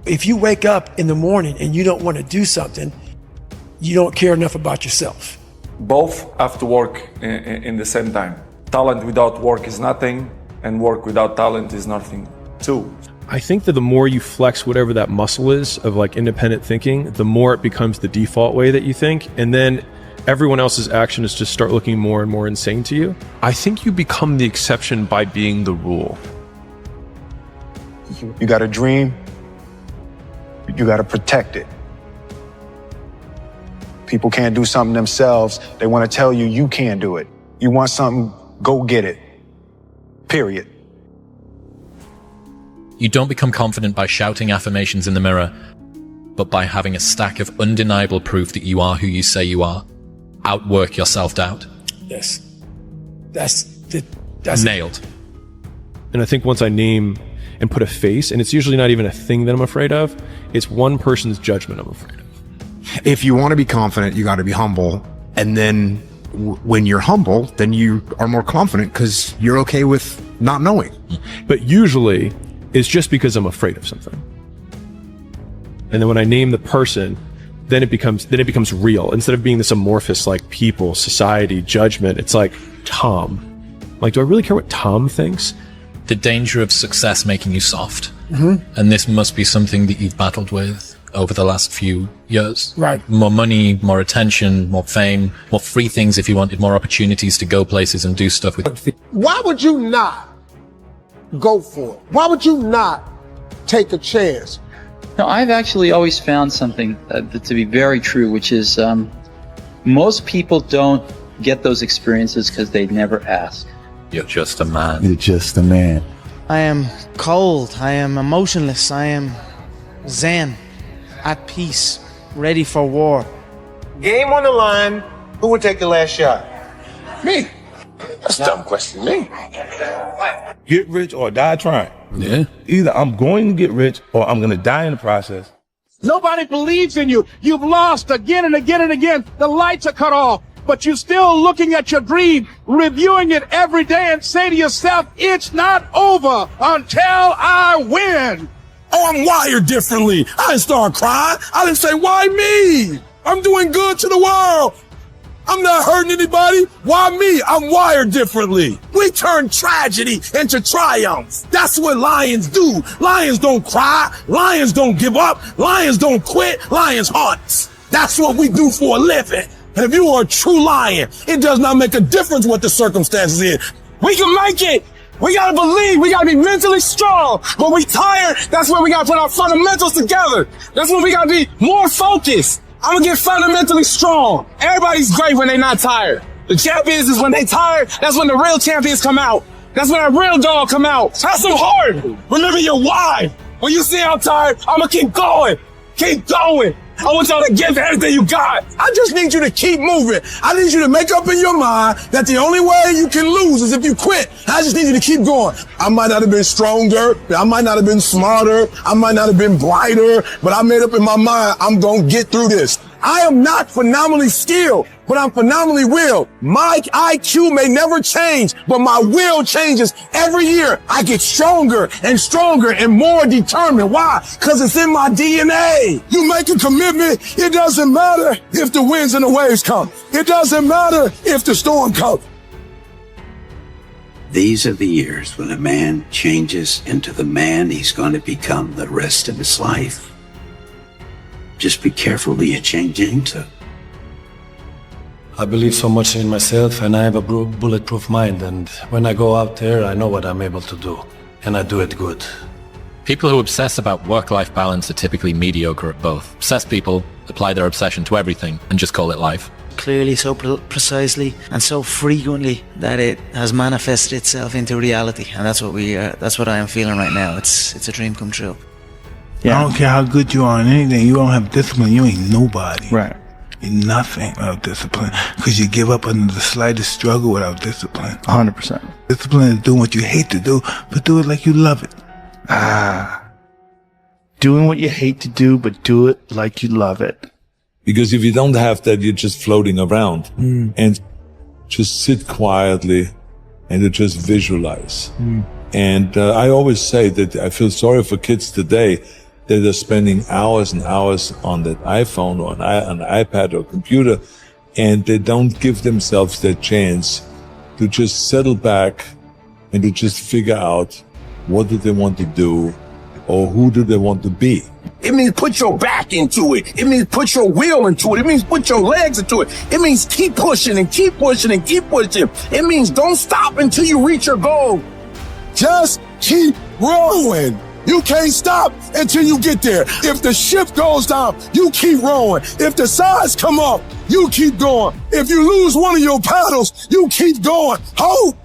If you wake up in the morning and you don't want to do something, you don't care enough about yourself. Both have to work in the same time. Talent without work is nothing, and work without talent is nothing too. I think that the more you flex whatever that muscle is of like independent thinking, the more it becomes the default way that you think. And then everyone else's action is just start looking more and more insane to you. I think you become the exception by being the rule. You got a dream, you got to protect it. People can't do something themselves. They want to tell you you can't do it. You want something, go get it. Period. You don't become confident by shouting affirmations in the mirror, but by having a stack of undeniable proof that you are who you say you are. Outwork your self-doubt. Yes. That's nailed. And I think once I name and put a face, and it's usually not even a thing that I'm afraid of, it's one person's judgment I'm afraid of. If you want to be confident, you got to be humble. And then when you're humble, then you are more confident because you're okay with not knowing. But usually it's just because I'm afraid of something. And then when I name the person, then it becomes real. Instead of being this amorphous, like people, society, judgment, it's like Tom. Like, do I really care what Tom thinks? The danger of success making you soft. Mm-hmm. And this must be something that you've battled with over the last few years. Right. More money, more attention, more fame, more free things if you wanted, more opportunities to go places and do stuff with. Why would you not go for it? Why would you not take a chance? No, I've actually always found something to be very true, which is most people don't get those experiences because they never ask. You're just a man. You're just a man. I am cold. I am emotionless. I am zen, at peace, ready for war. Game on the line. Who would take the last shot? Me. That's a dumb question. Me. Get rich or die trying. Yeah. Either I'm going to get rich or I'm going to die in the process. Nobody believes in you. You've lost again and again and again. The lights are cut off, but you're still looking at your dream, reviewing it every day and say to yourself, it's not over until I win. Oh, I'm wired differently. I didn't start crying. I didn't say, why me? I'm doing good to the world. I'm not hurting anybody. Why me? I'm wired differently. We turn tragedy into triumph. That's what lions do. Lions don't cry. Lions don't give up. Lions don't quit. Lions hunt. That's what we do for a living. And if you are a true lion, it does not make a difference what the circumstances is. We can make it. We gotta believe. We gotta be mentally strong. When we tired, that's when we gotta put our fundamentals together. That's when we gotta be more focused. I'm gonna get fundamentally strong. Everybody's great when they're not tired. The champions is when they tired. That's when the real champions come out. That's when that real dog come out. Have some heart. Remember your why. When you see I'm tired, I'm gonna keep going. Keep going. I want y'all to give everything you got. I just need you to keep moving. I need you to make up in your mind that the only way you can lose is if you quit. I just need you to keep going. I might not have been stronger. I might not have been smarter. I might not have been brighter, but I made up in my mind, I'm going to get through this. I am not phenomenally skilled, but I'm phenomenally willed. My IQ may never change, but my will changes every year. I get stronger and stronger and more determined. Why? Because it's in my DNA. You make a commitment. It doesn't matter if the winds and the waves come. It doesn't matter if the storm comes. These are the years when a man changes into the man he's going to become the rest of his life. Just be careful who you change into. I believe so much in myself and I have a bulletproof mind, and when I go out there, I know what I'm able to do, and I do it good. People who obsess about work-life balance are typically mediocre at both. Obsessed people apply their obsession to everything and just call it life. Clearly, so precisely and so frequently that it has manifested itself into reality, and that's what I am feeling right now. It's a dream come true. Yeah. I don't care how good you are in anything. You don't have discipline, you ain't nobody. Right. You're nothing without discipline. Because you give up under the slightest struggle without discipline. 100%. Discipline is doing what you hate to do, but do it like you love it. Doing what you hate to do, but do it like you love it. Because if you don't have that, you're just floating around. And just sit quietly and you just visualize. And I always say that I feel sorry for kids today that are spending hours and hours on that iPhone or an iPad or computer, and they don't give themselves that chance to just settle back and to just figure out what do they want to do or who do they want to be. It means put your back into it. It means put your will into it. It means put your legs into it. It means keep pushing and keep pushing and keep pushing. It means don't stop until you reach your goal. Just keep rowing. You can't stop until you get there. If the ship goes down, you keep rowing. If the sides come up, you keep going. If you lose one of your paddles, you keep going. Hope.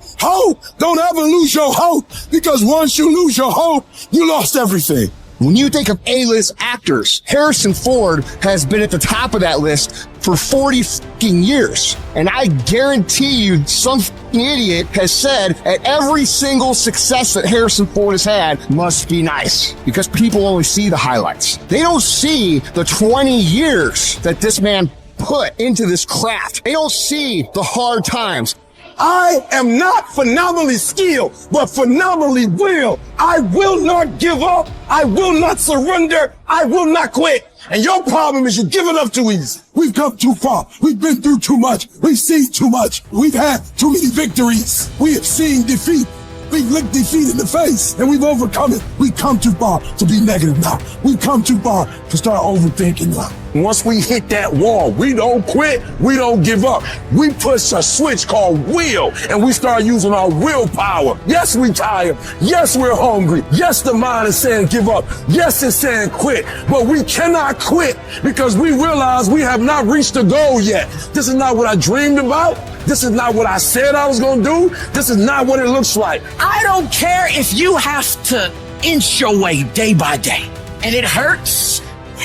Don't ever lose your hope, because once you lose your hope, you lost everything. When you think of A-list actors, Harrison Ford has been at the top of that list for 40 fucking years. And I guarantee you some fucking idiot has said that every single success that Harrison Ford has had must be nice, because people only see the highlights. They don't see the 20 years that this man put into this craft. They don't see the hard times. I am not phenomenally skilled, but phenomenally willed. I will not give up. I will not surrender. I will not quit. And your problem is you're giving up too easy. We've come too far. We've been through too much. We've seen too much. We've had too many victories. We have seen defeat. We've looked defeat in the face and we've overcome it. We've come too far to be negative now. We've come too far to start overthinking now. Once we hit that wall, we don't quit, we don't give up. We push a switch called will, and we start using our willpower. Yes, we're tired. Yes, we're hungry. Yes, the mind is saying give up. Yes, it's saying quit. But we cannot quit because we realize we have not reached the goal yet. This is not what I dreamed about. This is not what I said I was going to do. This is not what it looks like. I don't care if you have to inch your way day by day, and it hurts,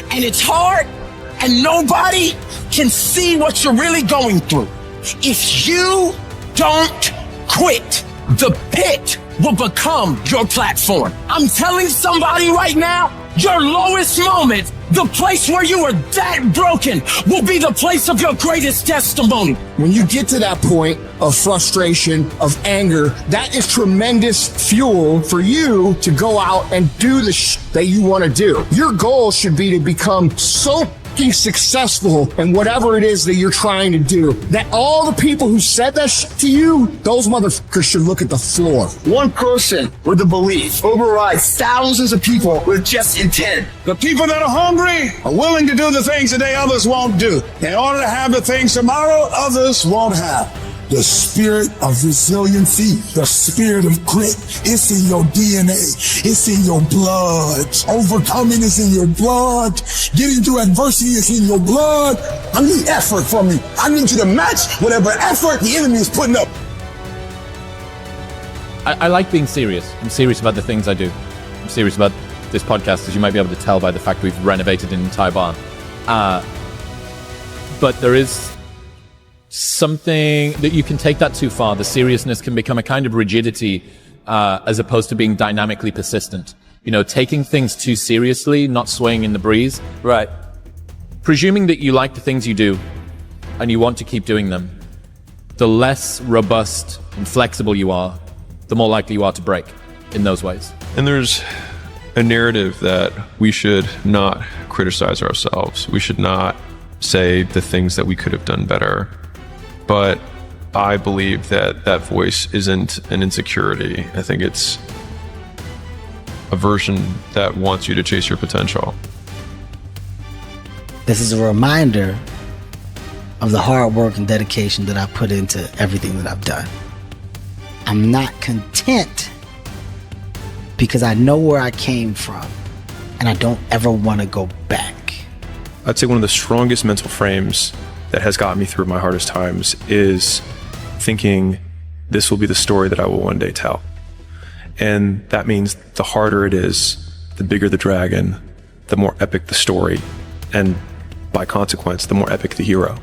and it's hard, and nobody can see what you're really going through. If you don't quit, the pit will become your platform. I'm telling somebody right now, your lowest moment, the place where you are that broken, will be the place of your greatest testimony. When you get to that point of frustration, of anger, that is tremendous fuel for you to go out and do the that you want to do. Your goal should be to become so successful in whatever it is that you're trying to do, that all the people who said that to you, those motherfuckers should look at the floor. One person with a belief overrides thousands of people with just intent. The people that are hungry are willing to do the things today others won't do. In order to have the things tomorrow others won't have. The spirit of resiliency, the spirit of grit, it's in your DNA. It's in your blood. Overcoming is in your blood. Getting through adversity is in your blood. I need effort from you. I need you to match whatever effort the enemy is putting up. I like being serious. I'm serious about the things I do. I'm serious about this podcast, as you might be able to tell by the fact we've renovated an entire bar. But there is something that you can take that too far. The seriousness can become a kind of rigidity, as opposed to being dynamically persistent. You know, taking things too seriously, not swaying in the breeze. Right. Presuming that you like the things you do and you want to keep doing them, the less robust and flexible you are, the more likely you are to break in those ways. And there's a narrative that we should not criticize ourselves. We should not say the things that we could have done better. But I believe that that voice isn't an insecurity. I think it's a version that wants you to chase your potential. This is a reminder of the hard work and dedication that I put into everything that I've done. I'm not content because I know where I came from and I don't ever want to go back. I'd say one of the strongest mental frames that has gotten me through my hardest times is thinking this will be the story that I will one day tell. And that means the harder it is, the bigger the dragon, the more epic the story, and by consequence, the more epic the hero.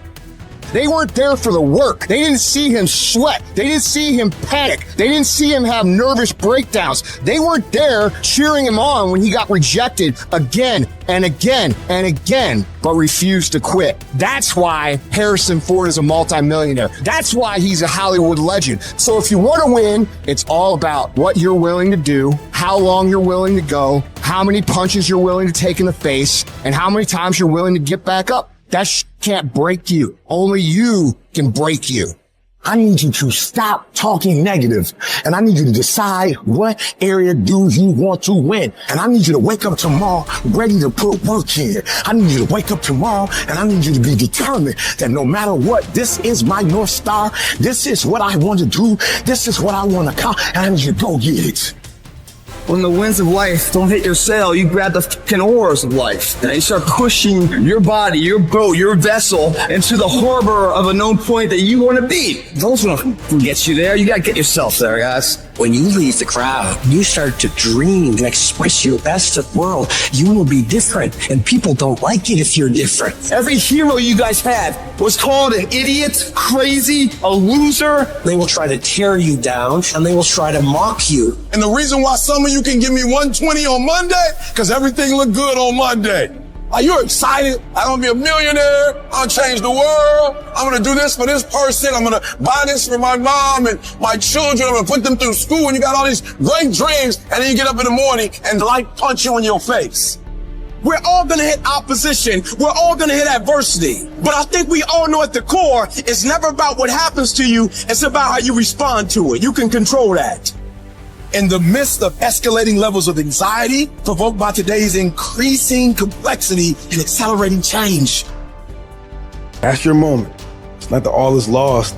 They weren't there for the work. They didn't see him sweat. They didn't see him panic. They didn't see him have nervous breakdowns. They weren't there cheering him on when he got rejected again and again and again, but refused to quit. That's why Harrison Ford is a multimillionaire. That's why he's a Hollywood legend. So if you want to win, it's all about what you're willing to do, how long you're willing to go, how many punches you're willing to take in the face and how many times you're willing to get back up. That can't break you. Only you can break you. I need you to stop talking negative, and I need you to decide what area do you want to win. And I need you to wake up tomorrow ready to put work in. I need you to wake up tomorrow, and I need you to be determined that no matter what, this is my North Star. This is what I want to do. This is what I want to accomplish, and I need you to go get it. When the winds of life don't hit your sail, you grab the fucking oars of life. And you start pushing your body, your boat, your vessel into the harbor of a known point that you want to be. Those won't get you there. You got to get yourself there, guys. When you leave the crowd, you start to dream and express your best of the world. You will be different, and people don't like it if you're different. Every hero you guys had was called an idiot, crazy, a loser. They will try to tear you down, and they will try to mock you. And the reason why some of you can give me 120 on Monday, because everything looked good on Monday. Are you excited? I'm going to be a millionaire. I'll change the world. I'm going to do this for this person. I'm going to buy this for my mom and my children. I'm going to put them through school. And you got all these great dreams. And then you get up in the morning and life punch you in your face. We're all going to hit opposition. We're all going to hit adversity. But I think we all know at the core, it's never about what happens to you. It's about how you respond to it. You can control that. In the midst of escalating levels of anxiety provoked by today's increasing complexity and accelerating change. That's your moment. It's not that all is lost.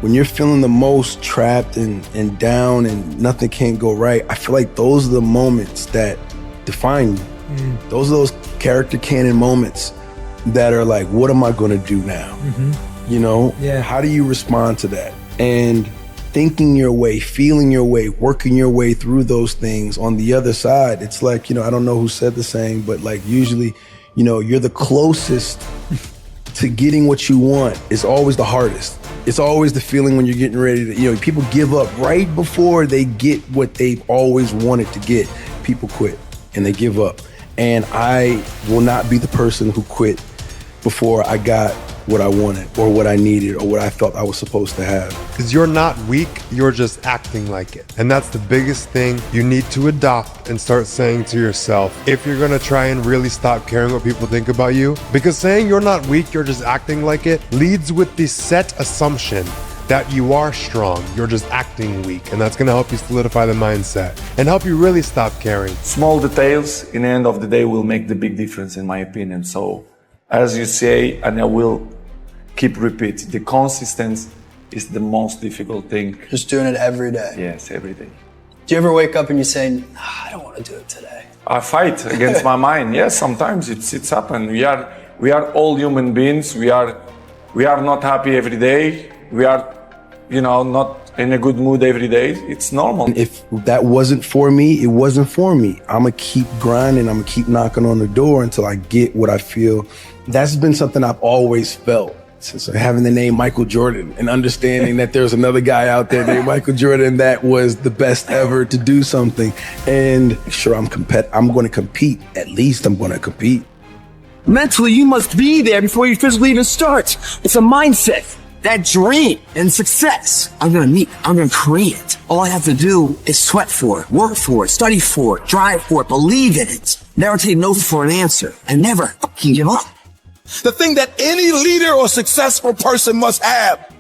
When you're feeling the most trapped and down and nothing can't go right, I feel like those are the moments that define you. Those are those character canon moments that are like, what am I going to do now? You know, how do you respond to that? And thinking your way, feeling your way, working your way through those things on the other side, it's like, you know, I don't know who said the saying, but like usually, you know, you're the closest to getting what you want. It's always the hardest. It's always the feeling when you're getting ready to, you know, people give up right before they get what they've always wanted to get. People quit and they give up. And I will not be the person who quit before I got what I wanted or what I needed or what I felt I was supposed to have. Because you're not weak, you're just acting like it. And that's the biggest thing you need to adopt and start saying to yourself if you're gonna try and really stop caring what people think about you. Because saying you're not weak, you're just acting like it leads with the set assumption that you are strong, you're just acting weak. And that's gonna help you solidify the mindset and help you really stop caring. Small details in the end of the day will make the big difference in my opinion. So as you say, and I will keep repeat, the consistency is the most difficult thing. Just doing it every day. Yes, every day. Do you ever wake up and you say, I don't want to do it today? I fight against my mind. Yes, sometimes it's happened. We are all human beings. We are not happy every day. We are, you know, not in a good mood every day. It's normal. If that wasn't for me, it wasn't for me. I'm gonna keep grinding. I'm gonna keep knocking on the door until I get what I feel. That's been something I've always felt. Since having the name Michael Jordan and understanding that there's another guy out there named Michael Jordan that was the best ever to do something. And sure, I'm going to compete. At least I'm going to compete. Mentally, you must be there before you physically even start. It's a mindset. That dream and success, I'm gonna create it. All I have to do is sweat for it, work for it, study for it, drive for it, believe in it. Never take no for an answer, and never fucking give up. The thing that any leader or successful person must have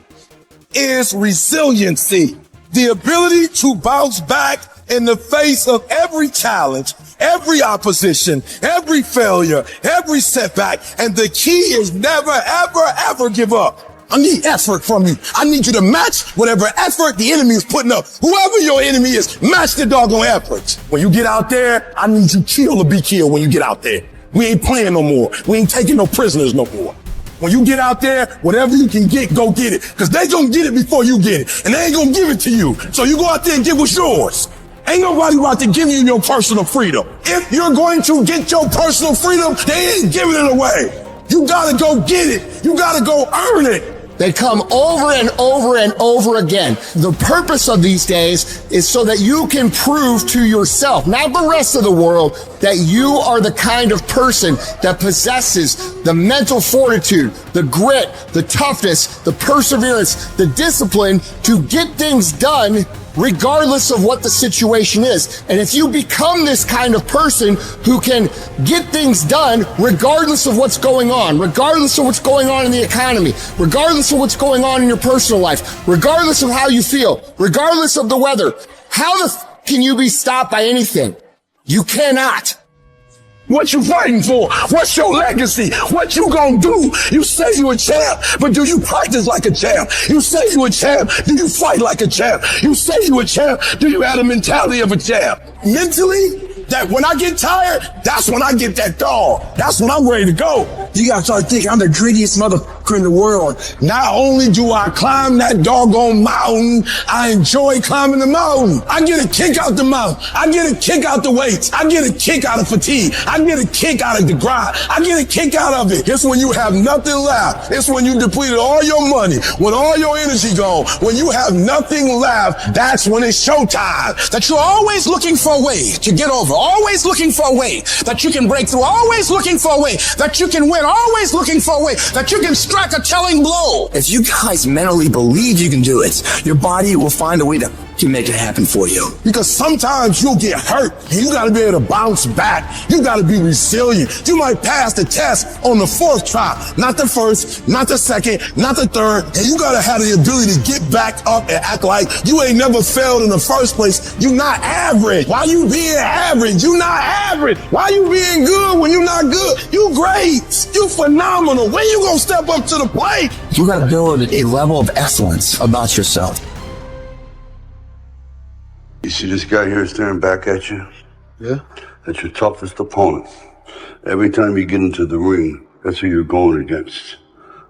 is resiliency. The ability to bounce back in the face of every challenge, every opposition, every failure, every setback. And the key is never, ever, ever give up. I need effort from you. I need you to match whatever effort the enemy is putting up. Whoever your enemy is, match the doggone effort. When you get out there, I need you kill or be killed when you get out there. We ain't playing no more. We ain't taking no prisoners no more. When you get out there, whatever you can get, go get it. Cause they gonna get it before you get it. And they ain't gonna give it to you. So you go out there and get what's yours. Ain't nobody out there giving you your personal freedom. If you're going to get your personal freedom, they ain't giving it away. You gotta go get it. You gotta go earn it. They come over and over and over again. The purpose of these days is so that you can prove to yourself, not the rest of the world, that you are the kind of person that possesses the mental fortitude, the grit, the toughness, the perseverance, the discipline to get things done regardless of what the situation is. And if you become this kind of person who can get things done regardless of what's going on, regardless of what's going on in the economy, regardless of what's going on in your personal life, regardless of how you feel, regardless of the weather, how can you be stopped by anything? You cannot. What you fighting for? What's your legacy? What you gonna do? You say you a champ, but do you practice like a champ? You say you a champ, do you fight like a champ? You say you a champ, do you have the mentality of a champ? Mentally, that when I get tired, that's when I get that dog. That's when I'm ready to go. You gotta start thinking, I'm the grittiest motherfucker in the world. Not only do I climb that doggone mountain, I enjoy climbing the mountain. I get a kick out the mountain. I get a kick out the weights. I get a kick out of fatigue. I get a kick out of the grind. I get a kick out of it. It's when you have nothing left. It's when you depleted all your money, when all your energy gone, when you have nothing left, that's when it's showtime. That you're always looking for a way to get over, always looking for a way that you can break through, always looking for a way that you can win, always looking for a way that you can strike a telling blow. If you guys mentally believe you can do it, your body will find a way to make it happen for you. Because sometimes you'll get hurt and you gotta be able to bounce back. You gotta be resilient. You might pass the test on the 4th try, not the 1st, not the 2nd, not the 3rd, and you gotta have the ability to get back up and act like you ain't never failed in the first place. You not average. Why you being average? You not average. Why you being good when you not good? You great. You phenomenal. When you gonna step up to the plate? You gotta build a level of excellence about yourself. You see this guy here staring back at you? Yeah. That's your toughest opponent. Every time you get into the ring, that's who you're going against.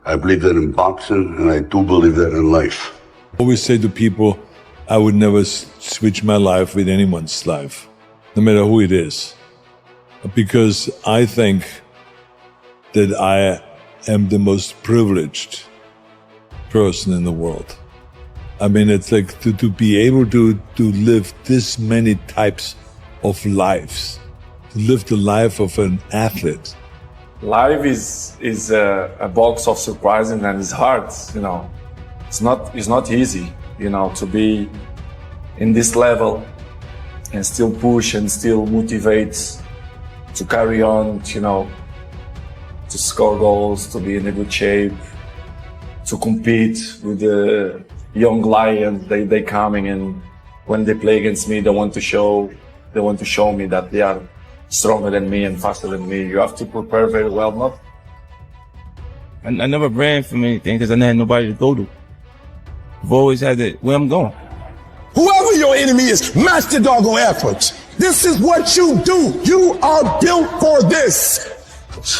I believe that in boxing, and I do believe that in life. I always say to people, I would never switch my life with anyone's life, no matter who it is. Because I think that I am the most privileged person in the world. I mean, it's like to be able to live this many types of lives, to live the life of an athlete. Life is a box of surprises and it's hard, you know. It's not easy, you know, to be in this level and still push and still motivate to carry on, you know, to score goals, to be in a good shape, to compete with the young lions. They coming, and when they play against me, they want to show me that they are stronger than me and faster than me. You have to prepare very well. Not. I never ran from anything because I didn't have nobody to go to. I've always had it where I'm going. Whoever your enemy is, match the doggone efforts. This is what you do. You are built for this.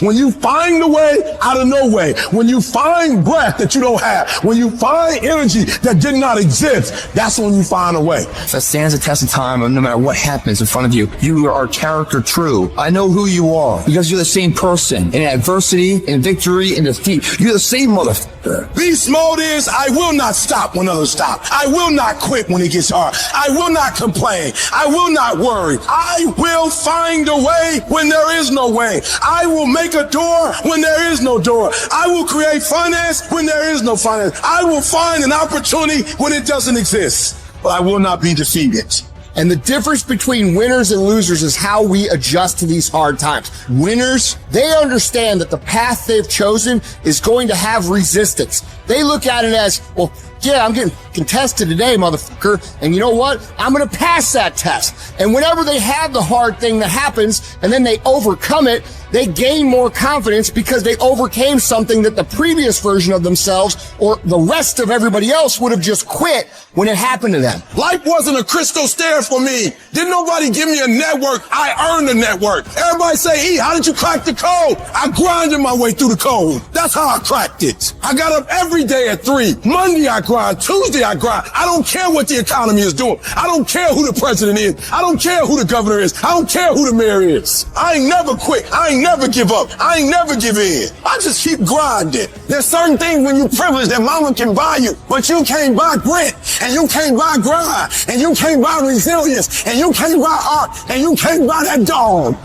When you find a way out of no way, when you find breath that you don't have, when you find energy that did not exist, that's when you find a way. That stands the test of time, and no matter what happens in front of you, you are character true. I know who you are because you're the same person in adversity, in victory, in defeat. You're the same motherfucker. Beast mode is, I will not stop when others stop. I will not quit when it gets hard. I will not complain. I will not worry. I will find a way when there is no way. I will make a door when there is no door. I will create finance when there is no finance. I will find an opportunity when it doesn't exist. But I will not be defeated. And the difference between winners and losers is how we adjust to these hard times. Winners, they understand that the path they've chosen is going to have resistance. They look at it as, well, yeah, I'm getting contested today, motherfucker. And you know what? I'm going to pass that test. And whenever they have the hard thing that happens and then they overcome it, they gain more confidence because they overcame something that the previous version of themselves or the rest of everybody else would have just quit when it happened to them. Life wasn't a crystal stair for me. Didn't nobody give me a network. I earned the network. Everybody say, E, how did you crack the code? I grinded my way through the code. That's how I cracked it. I got up every day at 3. Monday I grind. Tuesday I grind. I don't care what the economy is doing. I don't care who the president is. I don't care who the governor is. I don't care who the mayor is. I ain't never quit. I ain't never give up. I ain't never give in. I just keep grinding. There's certain things when you privileged that mama can buy you, but you can't buy grit, and you can't buy grind, and you can't buy resilience, and you can't buy art, and you can't buy that dog.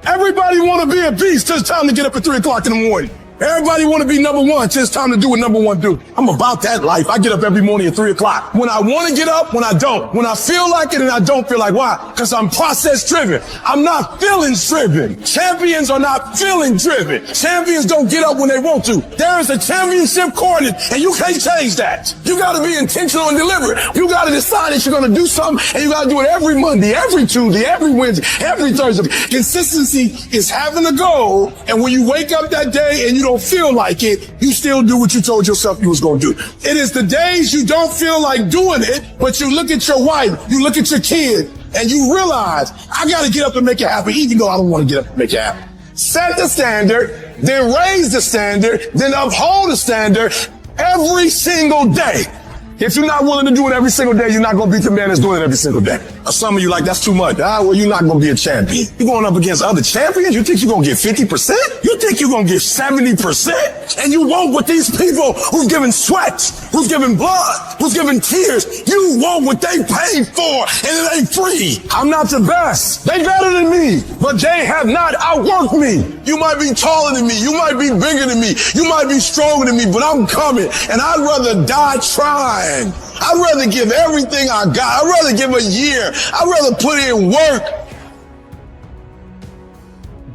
Everybody want to be a beast till it's time to get up at 3 o'clock in the morning. Everybody want to be number one. It's time to do what number one do. I'm about that life. I get up every morning at 3 o'clock. When I want to get up, when I don't. When I feel like it and I don't feel like. Why? Because I'm process driven. I'm not feelings driven. Champions are not feeling driven. Champions don't get up when they want to. There is a championship coordinate and you can't change that. You got to be intentional and deliberate. You got to decide that you're going to do something and you got to do it every Monday, every Tuesday, every Wednesday, every Thursday. Consistency is having a goal, and when you wake up that day and you don't feel like it, you still do what you told yourself you was going to do. It is the days you don't feel like doing it, but you look at your wife, you look at your kid, and you realize, I got to get up and make it happen, even though I don't want to get up and make it happen. Set the standard, then raise the standard, then uphold the standard every single day. If you're not willing to do it every single day, you're not going to beat the man that's doing it every single day. Some of you like, that's too much. Well, you're not going to be a champion. You're going up against other champions. You think you're going to get 50%? You think you're going to get 70%? And you want what these people who've given sweat, who've given blood, who've given tears, you want what they paid for, and it ain't free. I'm not the best. They better than me, but they have not outworked me. You might be taller than me. You might be bigger than me. You might be stronger than me, but I'm coming, and I'd rather die trying. I'd rather give everything I got. I'd rather give a year. I'd rather put in work.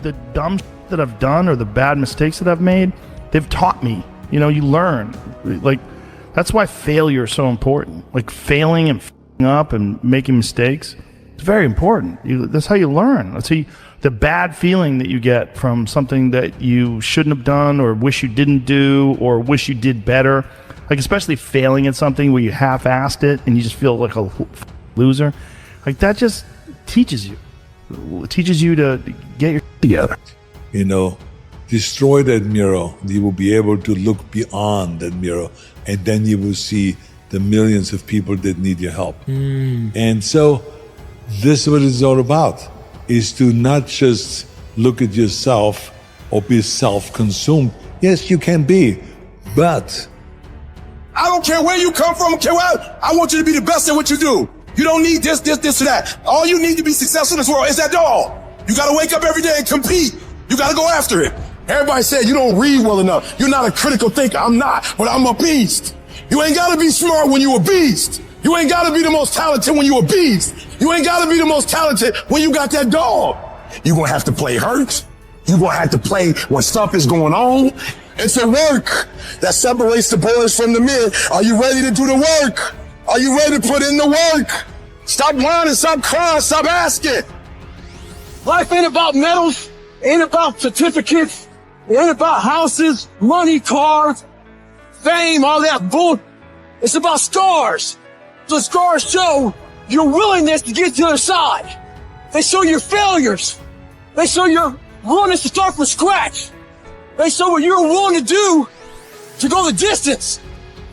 The dumb that I've done or the bad mistakes that I've made, they've taught me. You know, you learn. Like, that's why failure is so important. Like, failing and f***ing up and making mistakes, it's very important. That's how you learn. That's how the bad feeling that you get from something that you shouldn't have done or wish you didn't do or wish you did better. Like, especially failing at something where you half-assed it and you just feel like a loser. Like, that just teaches you. It teaches you to get your together. You know, destroy that mirror. You will be able to look beyond that mirror, and then you will see the millions of people that need your help. And so this is what it's all about, is to not just look at yourself or be self-consumed. Yes, you can be, but I don't care where you come from. I want you to be the best at what you do. You don't need this, or that. All you need to be successful in this world is that dog. You got to wake up every day and compete. You got to go after it. Everybody said you don't read well enough. You're not a critical thinker. I'm not, but I'm a beast. You ain't got to be smart when you a beast. You ain't got to be the most talented when you a beast. You ain't got to be the most talented when you got that dog. You're going to have to play hurt. You're going to have to play when stuff is going on. It's a work that separates the boys from the men. Are you ready to do the work? Are you ready to put in the work? Stop whining, stop crying, stop asking. Life ain't about medals, ain't about certificates, it ain't about houses, money, cars, fame, all that bull. It's about scars. The scars show your willingness to get to the other side. They show your failures. They show your willingness to start from scratch. They show what you're willing to do to go the distance.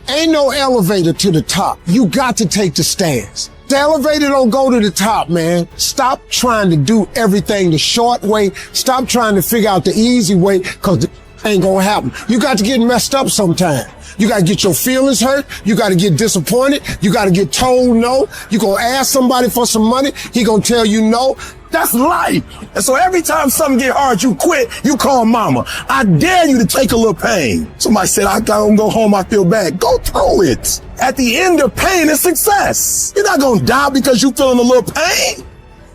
Ain't no elevator to the top. You got to take the stairs. The elevator don't go to the top, man. Stop trying to do everything the short way. Stop trying to figure out the easy way, because it ain't gonna happen. You got to get messed up sometime. You got to get your feelings hurt. You got to get disappointed. You got to get told no. You gonna ask somebody for some money. He gonna tell you no. That's life. And so every time something get hard, you quit, you call mama. I dare you to take a little pain. Somebody said, I gotta go home, I feel bad. Go through it. At the end of pain is success. You're not gonna die because you feeling a little pain.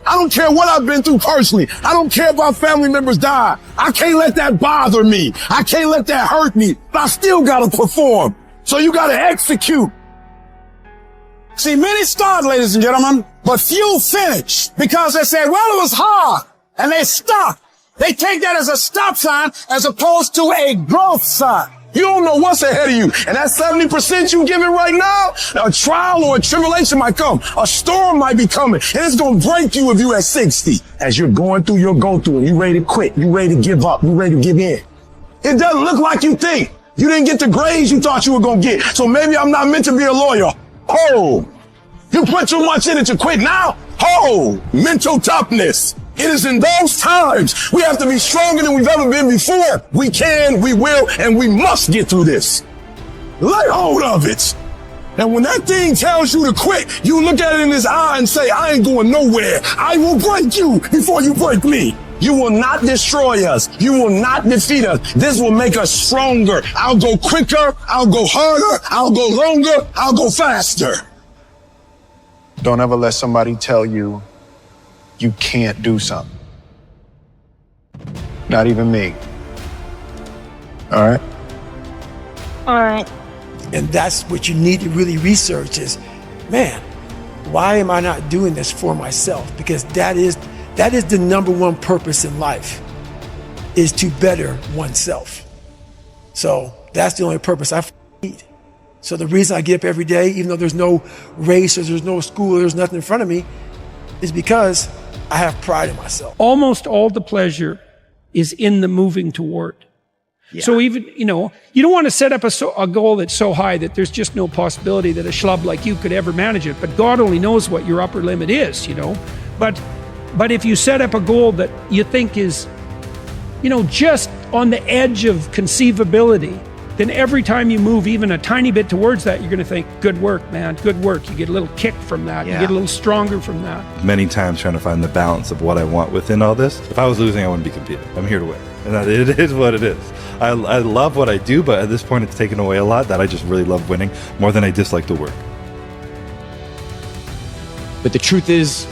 I don't care what I've been through personally. I don't care if our family members die. I can't let that bother me. I can't let that hurt me. But I still gotta perform. So you gotta execute. See, many start, ladies and gentlemen, but few finish because they say, well, it was hard, and they stop. They take that as a stop sign as opposed to a growth sign. You don't know what's ahead of you. And that 70% you giving right now, a trial or a tribulation might come. A storm might be coming, and it's going to break you if you at 60. As you're going through your go-through, and you ready to quit, you ready to give up, you ready to give in. It doesn't look like you think. You didn't get the grades you thought you were going to get. So maybe I'm not meant to be a lawyer. Oh, you put too much in it to quit now? Oh, mental toughness. It is in those times we have to be stronger than we've ever been before. We can, we will, and we must get through this. Lay hold of it. And when that thing tells you to quit, you look at it in his eye and say, I ain't going nowhere. I will break you before you break me. You will not destroy us. You will not defeat us. This will make us stronger. I'll go quicker. I'll go harder. I'll go longer. I'll go faster. Don't ever let somebody tell you you can't do something. Not even me. All right? All right. And that's what you need to really research is, man, why am I not doing this for myself? Because that is the number one purpose in life, is to better oneself. So that's the only purpose I need. So the reason I get up every day, even though there's no race or there's no school or there's nothing in front of me, is because I have pride in myself. Almost all the pleasure is in the moving toward. Yeah. So even, you don't want to set up a goal that's so high that there's just no possibility that a schlub like you could ever manage it. But God only knows what your upper limit is, But if you set up a goal that you think is, just on the edge of conceivability, then every time you move even a tiny bit towards that, you're going to think, good work, man, good work. You get a little kick from that. Yeah. You get a little stronger from that. Many times trying to find the balance of what I want within all this. If I was losing, I wouldn't be competing. I'm here to win. And it is what it is. I love what I do, but at this point it's taken away a lot that I just really love winning more than I dislike the work. But the truth is,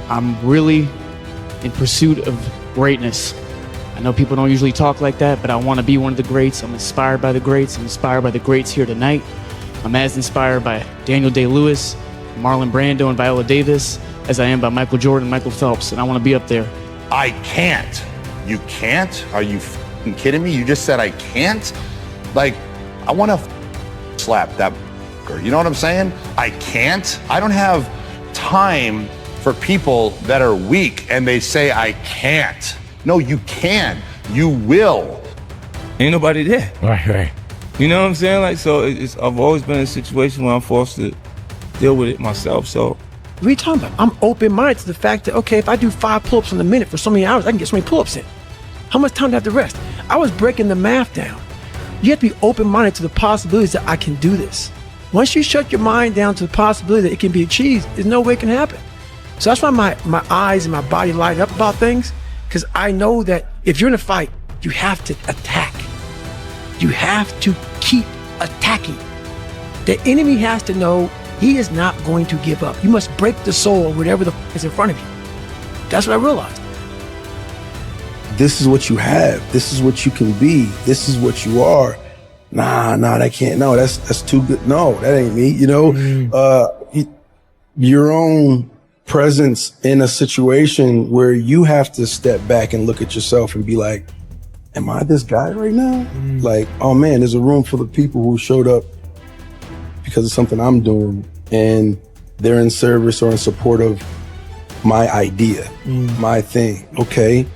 I'm really in pursuit of greatness. I know people don't usually talk like that, but I want to be one of the greats. I'm inspired by the greats. I'm inspired by the greats here tonight. I'm as inspired by Daniel Day-Lewis, Marlon Brando, and Viola Davis as I am by Michael Jordan and Michael Phelps, and I want to be up there. I can't. You can't? Are you f***ing kidding me? You just said I can't? Like, I want to slap that you know what I'm saying? I can't. I don't have time for people that are weak and they say I can't. No, you can. You will. Ain't nobody there. Right. You know what I'm saying? I've always been in a situation where I'm forced to deal with it myself. So What are you talking about? I'm open-minded to the fact that, okay, if I do 5 pull-ups in a minute for so many hours, I can get so many pull-ups in. How much time do I have to rest? I was breaking the math down. You have to be open-minded to the possibilities that I can do this. Once you shut your mind down to the possibility that it can be achieved, there's no way it can happen. So that's why my eyes and my body light up about things, because I know that if you're in a fight, you have to attack. You have to keep attacking. The enemy has to know he is not going to give up. You must break the soul of whatever the is in front of you. That's what I realized. This is what you have. This is what you can be. This is what you are. Nah, that can't. No, that's too good. No, that ain't me. Your own presence in a situation where you have to step back and look at yourself and be like, am I this guy right now? Like, oh man, there's a room full of people who showed up because of something I'm doing, and they're in service or in support of my idea, my thing. Okay.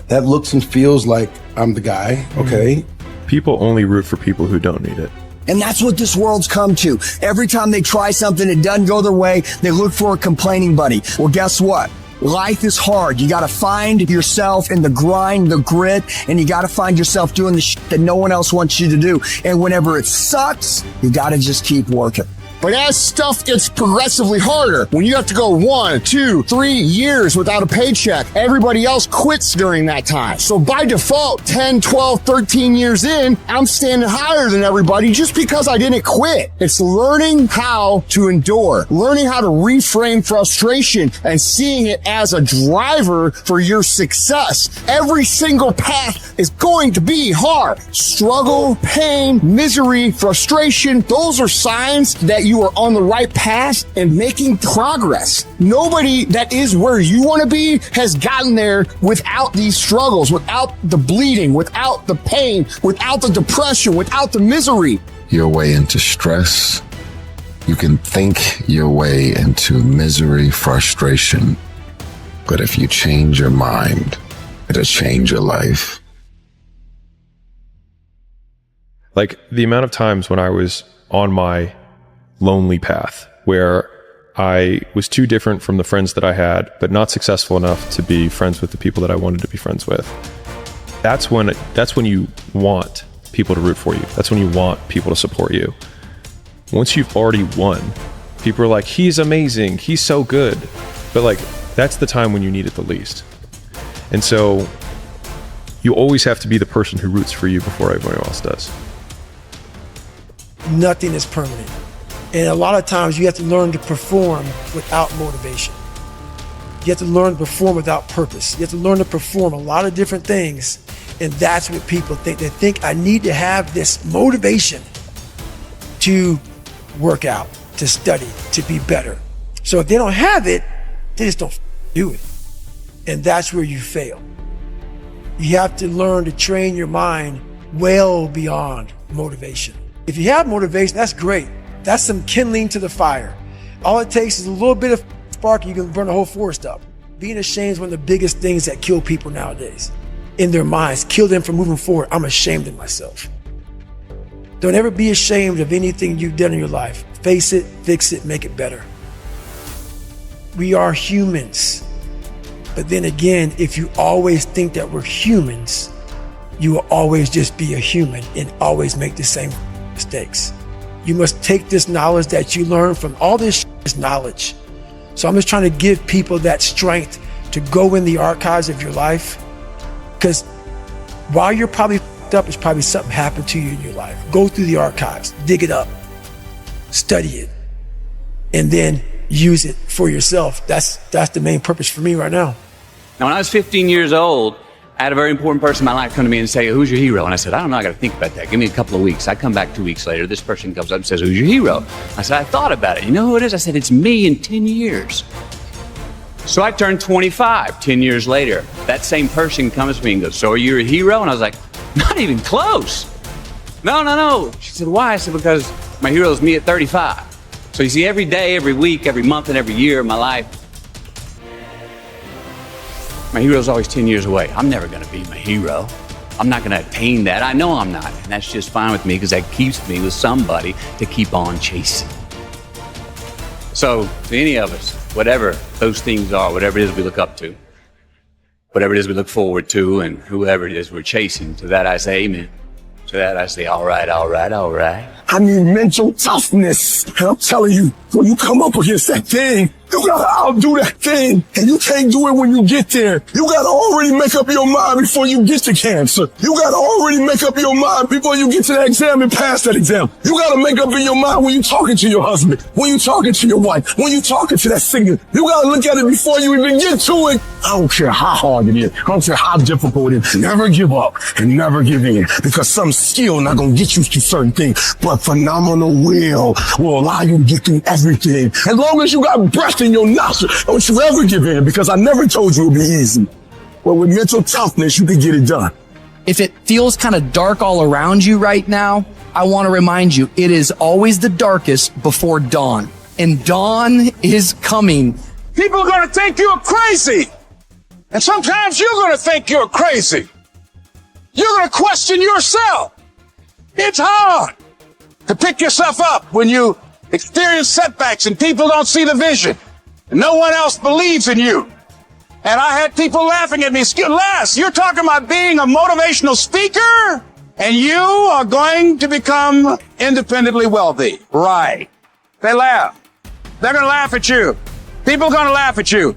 That looks and feels like I'm the guy. Okay. People only root for people who don't need it. And that's what this world's come to. Every time they try something, it doesn't go their way, they look for a complaining buddy. Well, guess what? Life is hard. You gotta find yourself in the grind, the grit, and you gotta find yourself doing the shit that no one else wants you to do. And whenever it sucks, you gotta just keep working. But as stuff gets progressively harder, when you have to go 1, 2, 3 years without a paycheck, everybody else quits during that time. So by default, 10, 12, 13 years in, I'm standing higher than everybody just because I didn't quit. It's learning how to endure, learning how to reframe frustration and seeing it as a driver for your success. Every single path is going to be hard. Struggle, pain, misery, frustration, those are signs that you are on the right path and making progress. Nobody that is where you want to be has gotten there without these struggles, without the bleeding, without the pain, without the depression, without the misery. Your way into stress. You can think your way into misery, frustration. But if you change your mind, it'll change your life. Like the amount of times when I was on my lonely path where I was too different from the friends that I had, but not successful enough to be friends with the people that I wanted to be friends with. That's when you want people to root for you. That's when you want people to support you. Once you've already won, people are like, he's amazing, he's so good. But like, that's the time when you need it the least. And so you always have to be the person who roots for you before everyone else does. Nothing is permanent. And a lot of times you have to learn to perform without motivation. You have to learn to perform without purpose. You have to learn to perform a lot of different things. And that's what people think. They think I need to have this motivation to work out, to study, to be better. So if they don't have it, they just don't do it. And that's where you fail. You have to learn to train your mind well beyond motivation. If you have motivation, that's great. That's some kindling to the fire. All it takes is a little bit of spark, you can burn the whole forest up. Being ashamed is one of the biggest things that kill people nowadays. In their minds, kill them from moving forward. I'm ashamed of myself. Don't ever be ashamed of anything you've done in your life. Face it, fix it, make it better. We are humans. But then again, if you always think that we're humans, you will always just be a human and always make the same mistakes. You must take this knowledge that you learn from all this knowledge. So I'm just trying to give people that strength to go in the archives of your life. Because while you're probably up, it's probably something happened to you in your life. Go through the archives, dig it up, study it, and then use it for yourself. That's the main purpose for me right now. Now, when I was 15 years old, I had a very important person in my life come to me and say, who's your hero? And I said, I don't know, I got to think about that. Give me a couple of weeks. I come back 2 weeks later. This person comes up and says, who's your hero? I said, I thought about it. You know who it is? I said, it's me in 10 years. So I turned 25 10 years later. That same person comes to me and goes, so are you a hero? And I was like, not even close. No. She said, why? I said, because my hero is me at 35. So you see, every day, every week, every month, and every year of my life, my hero is always 10 years away. I'm never going to be my hero. I'm not going to attain that. I know I'm not. And that's just fine with me because that keeps me with somebody to keep on chasing. So to any of us, whatever those things are, whatever it is we look up to, whatever it is we look forward to, and whoever it is we're chasing, to that I say amen. To that I say, all right. I need mental toughness. And I'm telling you, when you come up against that thing, you gotta outdo that thing. And you can't do it when you get there. You gotta already make up your mind before you get to cancer. You gotta already make up your mind before you get to that exam and pass that exam. You gotta make up in your mind when you're talking to your husband, when you're talking to your wife, when you're talking to that singer. You gotta look at it before you even get to it. I don't care how hard it is. I don't care how difficult it is. Never give up and never give in, because some skill not gonna get you to certain things, but phenomenal will allow you to get through everything. As long as you got breath in your nostrils, don't you ever give in, because I never told you it'd be easy. But with mental toughness, you can get it done. If it feels kind of dark all around you right now, I want to remind you, it is always the darkest before dawn. And dawn is coming. People are going to think you're crazy. And sometimes you're going to think you're crazy. You're going to question yourself. It's hard to pick yourself up when you experience setbacks and people don't see the vision. And no one else believes in you. And I had people laughing at me. Les, you're talking about being a motivational speaker and you are going to become independently wealthy. Right. They laugh. They're going to laugh at you. People are going to laugh at you.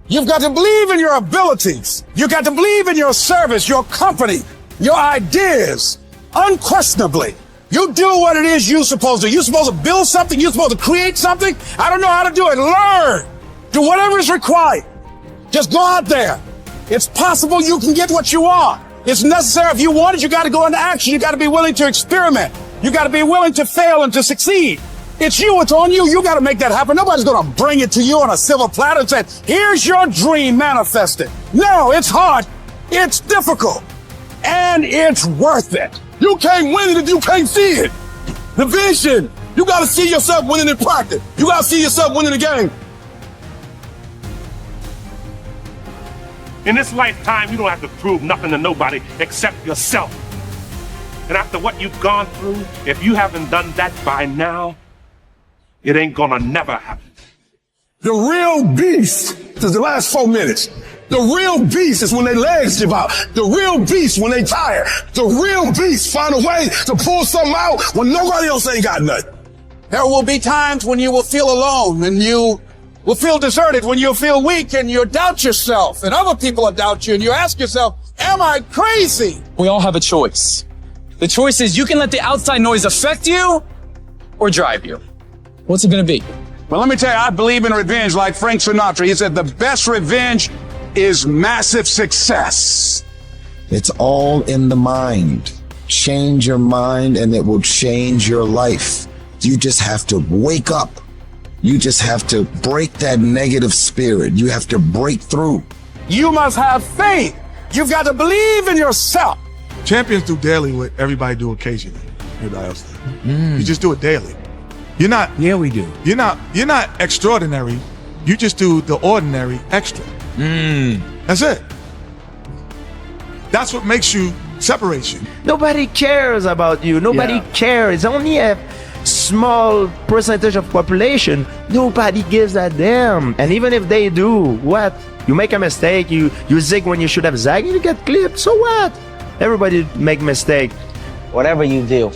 You've got to believe in your abilities. You've got to believe in your service, your company, your ideas. Unquestionably, you do what it is you're supposed to. You're supposed to build something. You're supposed to create something. I don't know how to do it. Learn. Do whatever is required. Just go out there. It's possible you can get what you want. It's necessary. If you want it, you got to go into action. You got to be willing to experiment. You got to be willing to fail and to succeed. It's you. It's on you. You got to make that happen. Nobody's going to bring it to you on a silver platter and say, here's your dream, manifest it. No, it's hard. It's difficult. And it's worth it. You can't win it if you can't see it. The vision. You got to see yourself winning in practice. You got to see yourself winning the game. In this lifetime, you don't have to prove nothing to nobody except yourself. And after what you've gone through, if you haven't done that by now, it ain't gonna never happen. The real beast is the last 4 minutes. The real beast is when their legs give out. The real beast when they tired. The real beast find a way to pull something out when nobody else ain't got nothing. There will be times when you will feel alone and you will feel deserted, when you feel weak and you doubt yourself and other people doubt you and you ask yourself, am I crazy? We all have a choice. The choice is you can let the outside noise affect you or drive you. What's it going to be? Well, let me tell you, I believe in revenge like Frank Sinatra. He said the best revenge is massive success. It's all in the mind. Change your mind and it will change your life. You just have to wake up. You just have to break that negative spirit. You have to break through. You must have faith. You've got to believe in yourself. Champions do daily what everybody do occasionally. Everybody else does. You just do it daily. You're not. Yeah, we do. You're not extraordinary. You just do the ordinary extra. That's it. That's what makes you, separates you. Nobody cares about you. Nobody cares. Only a small percentage of population. Nobody gives a damn. And even if they do, what? You make a mistake, you zig when you should have zagged, you get clipped. So what? Everybody make mistake. Whatever you do,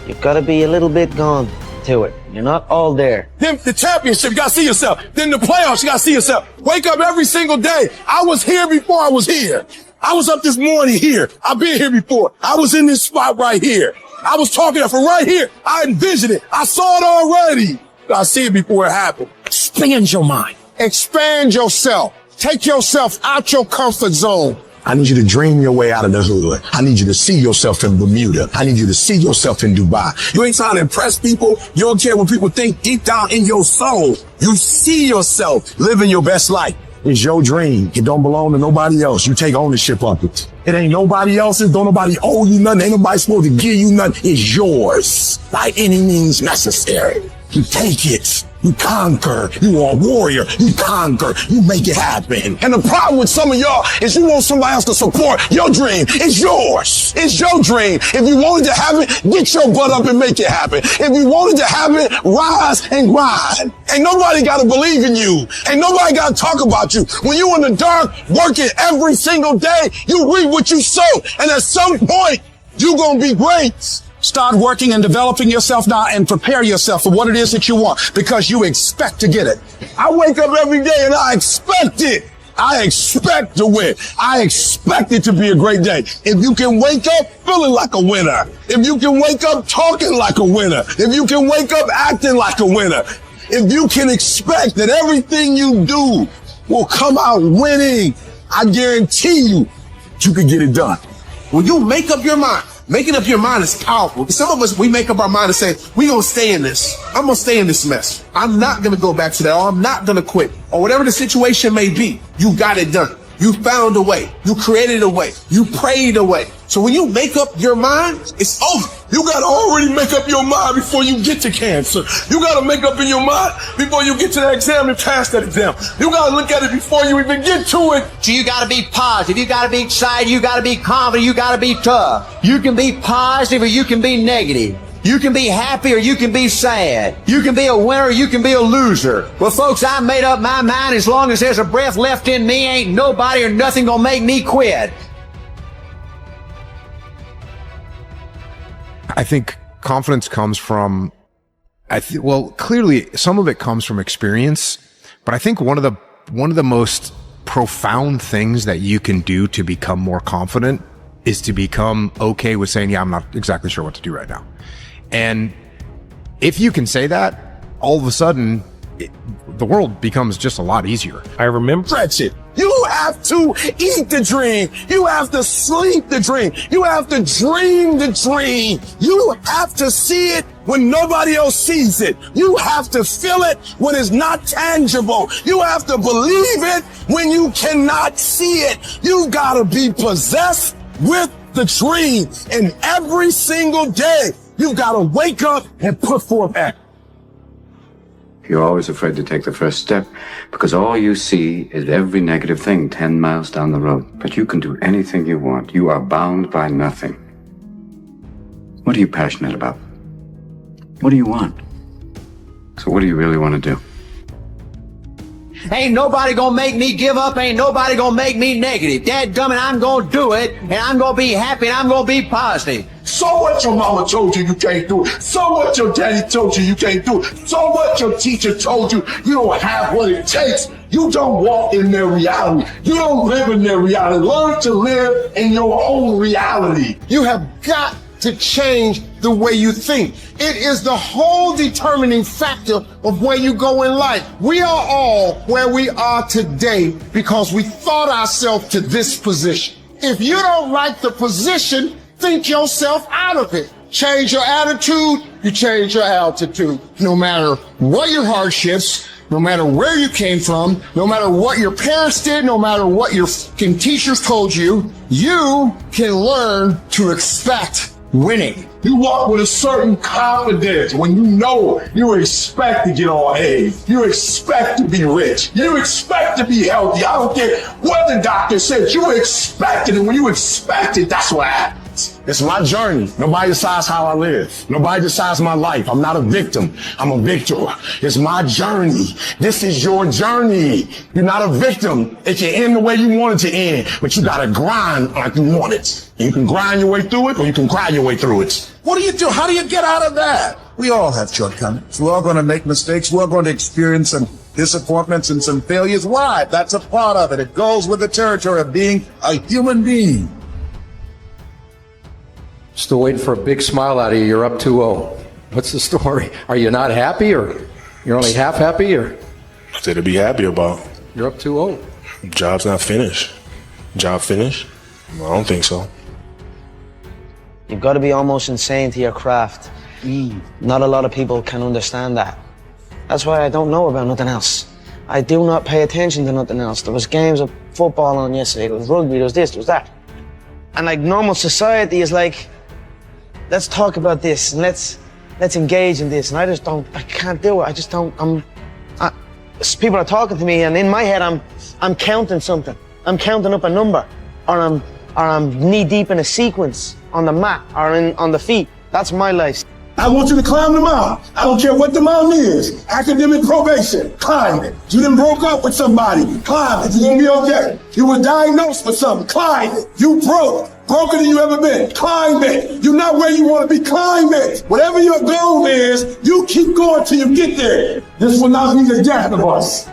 you've got to be a little bit gone to it. You're not all there. Then the championship, you gotta see yourself. Then the playoffs, you gotta see yourself. Wake up every single day. I was here before I was here. I was up this morning here. I've been here before. I was in this spot right here. I was talking from right here. I envisioned it. I saw it already. I see it before it happened. Expand your mind. Expand yourself. Take yourself out your comfort zone. I need you to dream your way out of the hood. I need you to see yourself in Bermuda. I need you to see yourself in Dubai. You ain't trying to impress people. You don't care what people think deep down in your soul. You see yourself living your best life. It's your dream. It don't belong to nobody else. You take ownership of it. It ain't nobody else's. Don't nobody owe you nothing. Ain't nobody supposed to give you nothing. It's yours by any means necessary. You take it. You conquer. You are a warrior. You conquer. You make it happen. And the problem with some of y'all is you want somebody else to support your dream. It's yours. It's your dream. If you wanted to have it, get your butt up and make it happen. If you wanted to have it, rise and grind. Ain't nobody got to believe in you. Ain't nobody got to talk about you. When you in the dark, working every single day, you reap what you sow. And at some point, you going to be great. Start working and developing yourself now and prepare yourself for what it is that you want because you expect to get it. I wake up every day and I expect it. I expect to win. I expect it to be a great day. If you can wake up feeling like a winner, if you can wake up talking like a winner, if you can wake up acting like a winner, if you can expect that everything you do will come out winning, I guarantee you can get it done. When you make up your mind, making up your mind is powerful. Some of us, we make up our mind and say, we gonna stay in this. I'm gonna stay in this mess. I'm not gonna go back to that, or I'm not gonna quit. Or whatever the situation may be, you got it done. You found a way. You created a way. You prayed a way. So when you make up your mind, it's over. You gotta already make up your mind before you get to cancer. You gotta make up in your mind before you get to that exam and pass that exam. You gotta look at it before you even get to it. So you gotta be positive. You gotta be excited. You gotta be confident. You gotta be tough. You can be positive or you can be negative. You can be happy or you can be sad. You can be a winner or you can be a loser. Well, folks, I made up my mind. As long as there's a breath left in me, ain't nobody or nothing gonna make me quit. I think confidence comes from, well, clearly some of it comes from experience, but I think one of the most profound things that you can do to become more confident is to become okay with saying, yeah, I'm not exactly sure what to do right now. And if you can say that, all of a sudden, the world becomes just a lot easier. I remember. Stretch it. You have to eat the dream. You have to sleep the dream. You have to dream the dream. You have to see it when nobody else sees it. You have to feel it when it's not tangible. You have to believe it when you cannot see it. You gotta be possessed with the dream. And every single day, you gotta wake up and put forth act. You're always afraid to take the first step because all you see is every negative thing 10 miles down the road. But you can do anything you want. You are bound by nothing. What are you passionate about? What do you want? So what do you really want to do? Ain't nobody gonna make me give up. Ain't nobody gonna make me negative. Dadgummit, I'm gonna do it, and I'm gonna be happy, and I'm gonna be positive. So what your mama told you can't do it. So what your daddy told you can't do it. So what your teacher told you don't have what it takes. You don't walk in their reality. You don't live in their reality. Learn to live in your own reality. You have got to change the way you think. It is the whole determining factor of where you go in life. We are all where we are today because we thought ourselves to this position. If you don't like the position, think yourself out of it. Change your attitude, you change your altitude. No matter what your hardships, no matter where you came from, no matter what your parents did, no matter what your fucking teachers told you, you can learn to expect winning. You walk with a certain confidence when you know you expect to get on A. You expect to be rich. You expect to be healthy. I don't care what the doctor says. You expect it, and when you expect it, that's what happens. It's my journey. Nobody decides how I live. Nobody decides my life. I'm not a victim. I'm a victor. It's my journey. This is your journey. You're not a victim. It can end the way you want it to end, but you gotta grind like you want it. You can grind your way through it, or you can cry your way through it. What do you do? How do you get out of that? We all have shortcomings. We're all going to make mistakes. We're going to experience some disappointments and some failures. Why? That's a part of it. It goes with the territory of being a human being. Still waiting for a big smile out of you. You're up 2-0. What's the story? Are you not happy, or you're only half happy, or? Nothing to be happy about. You're up 2-0. Job's not finished. Job finished? I don't think so. You've got to be almost insane to your craft. Not a lot of people can understand that. That's why I don't know about nothing else. I do not pay attention to nothing else. There was games of football on yesterday. There was rugby. There was this. There was that. And like normal society is like, let's talk about this and let's engage in this. And I can't do it. I just don't. People are talking to me, and in my head, I'm counting something. I'm counting up a number, or I'm knee deep in a sequence on the mat or on the feet. That's my life. I want you to climb the mountain. I don't care what the mountain is. Academic probation, climb it. You done broke up with somebody, climb it. You're gonna be okay. You were diagnosed with something, climb it. You broker than you ever been, climb it. You're not where you want to be, climb it. Whatever your goal is, you keep going till you get there. This will not be the death of us.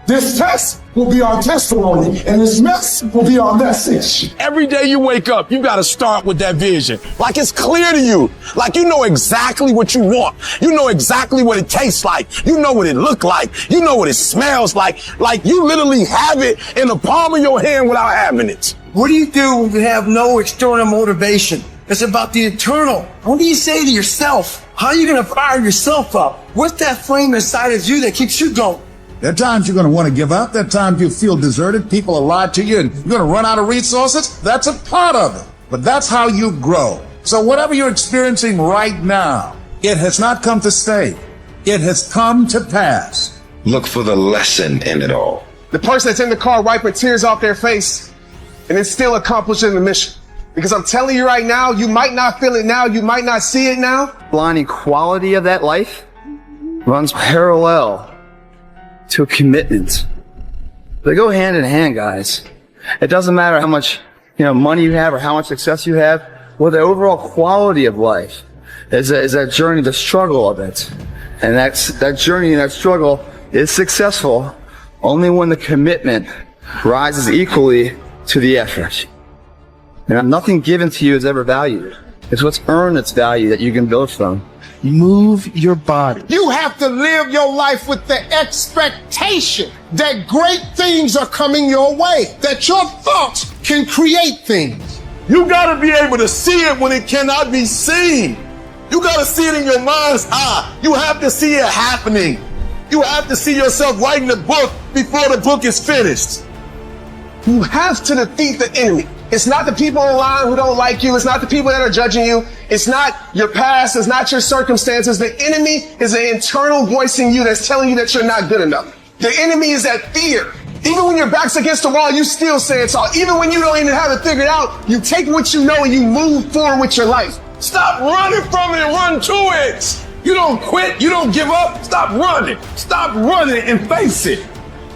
This test will be our testimony, and this mess will be our message. Every day you wake up, you got to start with that vision. Like it's clear to you. Like you know exactly what you want. You know exactly what it tastes like. You know what it looks like. You know what it smells like. Like you literally have it in the palm of your hand without having it. What do you do when you have no external motivation? It's about the internal. What do you say to yourself? How are you going to fire yourself up? What's that flame inside of you that keeps you going? There are times you're going to want to give up. There are times you feel deserted. People are lied to you and you're going to run out of resources. That's a part of it. But that's how you grow. So whatever you're experiencing right now, it has not come to stay. It has come to pass. Look for the lesson in it all. The person that's in the car wiping tears off their face and it's still accomplishing the mission. Because I'm telling you right now, you might not feel it now. You might not see it now. Blinding quality of that life runs parallel to a commitment. They go hand in hand, guys. It doesn't matter how much, money you have or how much success you have. Well, the overall quality of life is that journey, the struggle of it. And that journey and that struggle is successful only when the commitment rises equally to the effort. And nothing given to you is ever valued. It's what's earned its value that you can build from. Move your body. You have to live your life with the expectation that great things are coming your way, that your thoughts can create things. You gotta be able to see it when it cannot be seen. You gotta see it in your mind's eye. You have to see it happening. You have to see yourself writing the book before the book is finished. You have to defeat the enemy. It's not the people online who don't like you. It's not the people that are judging you. It's not your past. It's not your circumstances. The enemy is an internal voice in you that's telling you that you're not good enough. The enemy is that fear. Even when your back's against the wall, you still say it's all. Even when you don't even have it figured out, you take what you know and you move forward with your life. Stop running from it and run to it. You don't quit. You don't give up. Stop running. Stop running and face it.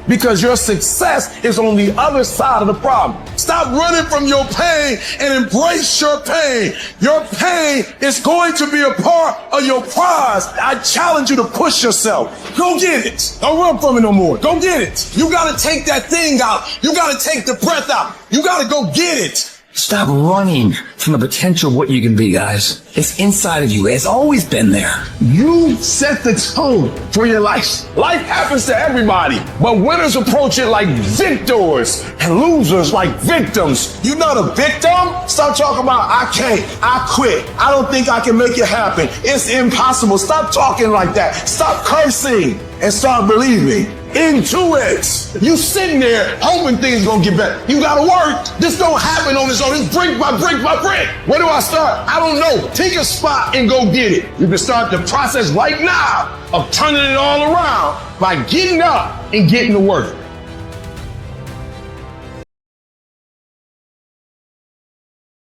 because your success is on the other side of the problem. Stop running from your pain and embrace your pain. Your pain is going to be a part of your prize. I challenge you to push yourself. Go get it. Don't run from it no more. Go get it. You got to take that thing out. You got to take the breath out. You got to go get it. Stop running from the potential of what you can be, guys. It's inside of you. It's always been there. You set the tone for your life. Life happens to everybody, but winners approach it like victors and losers like victims. You're not a victim? Stop talking about, I can't, I quit, I don't think I can make it happen, it's impossible. Stop talking like that. Stop cursing and start believing into it. You sitting there hoping things gonna get better. You gotta work. This don't happen on its own. It's brick by brick by brick. Where do I start? I don't know. Take a spot and go get it. You can start the process right now of turning it all around by getting up and getting to work.